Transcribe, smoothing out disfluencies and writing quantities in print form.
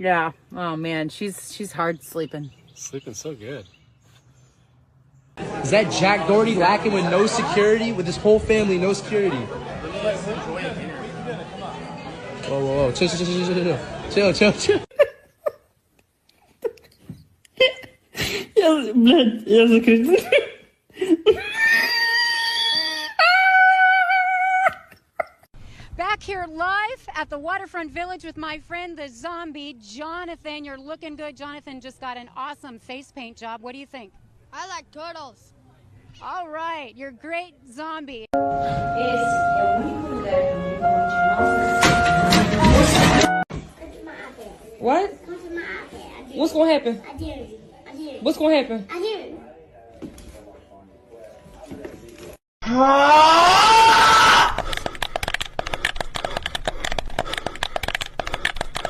Yeah. Oh man, she's hard sleeping. Sleeping so good. Is that Jack Doherty lacking with no security? With his whole family, no security. Whoa, whoa, whoa. Chill, chill, chill, chill, chill. Chill, chill, chill. Блядь, я закричу. Back here live at the Waterfront Village with my friend the zombie, Jonathan. You're looking good. Jonathan just got an awesome face paint job. What do you think? I like turtles. All right, you're great zombie. What? What's gonna happen? What's gonna happen? I do.